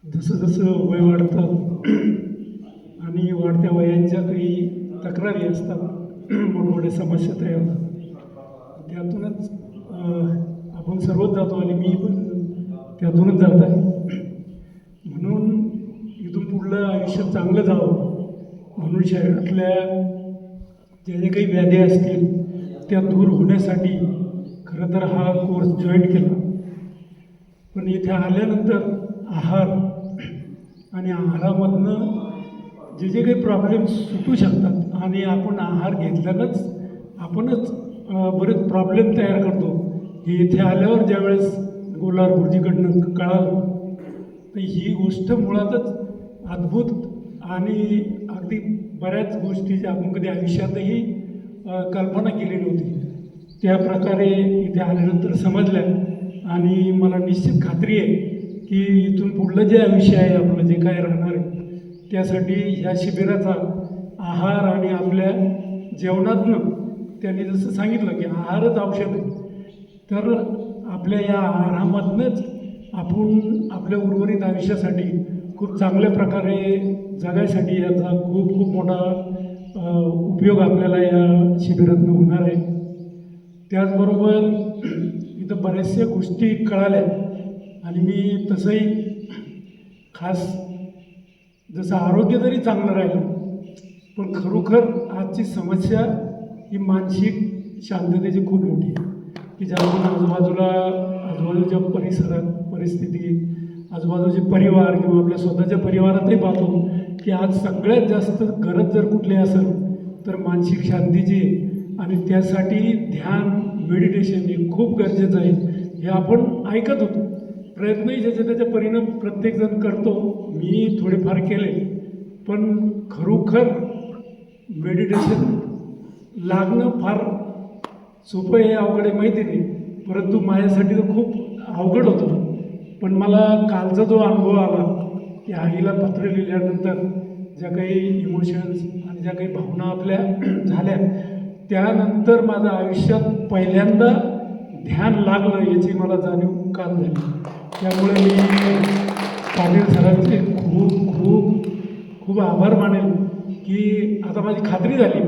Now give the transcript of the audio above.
जसं जसं वय वाढतं आणि वाढत्या वयांच्या काही तक्रारी असतात, मोठमोठ्या समस्या तयार होतात. त्यातूनच आपण सर्वच जातो आणि मी पण त्यातूनच जात आहे. म्हणून इथून पुढलं आयुष्य चांगलं जावं म्हणून शरीरातल्या ज्या जे काही व्याधी असतील त्या दूर होण्यासाठी खरं तर हा कोर्स जॉईन केला. पण इथे आल्यानंतर आहार आणि आहारामधनं जे जे काही प्रॉब्लेम्स सुटू शकतात आणि आपण आहार घेतल्यानंच आपणच बरेच प्रॉब्लेम तयार करतो हे इथे आल्यावर ज्यावेळेस गोलार गुरुजीकडनं कळालं, तर ही गोष्ट मुळातच अद्भुत आणि अगदी बऱ्याच गोष्टी ज्या आपण कधी आयुष्यातही कल्पना केली नव्हती त्या प्रकारे इथे आल्यानंतर समजल्या. आणि मला निश्चित खात्री आहे की इथून पुढलं जे आयुष्य आहे आपलं जे काय राहणार आहे त्यासाठी ह्या शिबिराचा आहार आणि आपल्या जेवणातनं त्यांनी जसं सांगितलं की आहारच औषध आहे, तर आपल्या या आहारामधनंच आपण आपल्या उर्वरित आयुष्यासाठी खूप चांगल्या प्रकारे जगायसाठी याचा खूप खूप मोठा उपयोग आपल्याला या शिबिरातनं होणार आहे. त्याचबरोबर इथं बऱ्याचशा गोष्टी कळाल्या आणि मी तसंही खास जसं आरोग्य जरी चांगलं राहिलं पण खरोखर आजची समस्या ही मानसिक शांततेची खूप मोठी आहे की ज्यातून आजूबाजूच्या परिसरात परिस्थिती, आजूबाजूचे परिवार किंवा आपल्या स्वतःच्या परिवारातही पाहतो की आज सगळ्यात जास्त गरज जर कुठली असेल तर मानसिक शांतीची. आणि त्यासाठी ध्यान, मेडिटेशन हे खूप गरजेचं आहे. हे आपण ऐकत होतो, प्रयत्नही ज्याच्या त्याच्या परिणाम प्रत्येकजण करतो, मी थोडेफार केले, पण खरोखर मेडिटेशन लागणं फार सोपं आहे अवघड आहे माहिती नाही, परंतु माझ्यासाठी तर खूप अवघड होतं. पण मला कालचा जो अनुभव आला की आईला पत्र लिहिल्यानंतर ज्या काही इमोशन्स आणि ज्या काही भावना आपल्या झाल्या त्यानंतर माझ्या आयुष्यात पहिल्यांदा ध्यान लागलं याची मला जाणीव काल झाली. त्यामुळे मी पाटील सरांचे खूप खूप खूप आभार मानेल की आता माझी खात्री झाली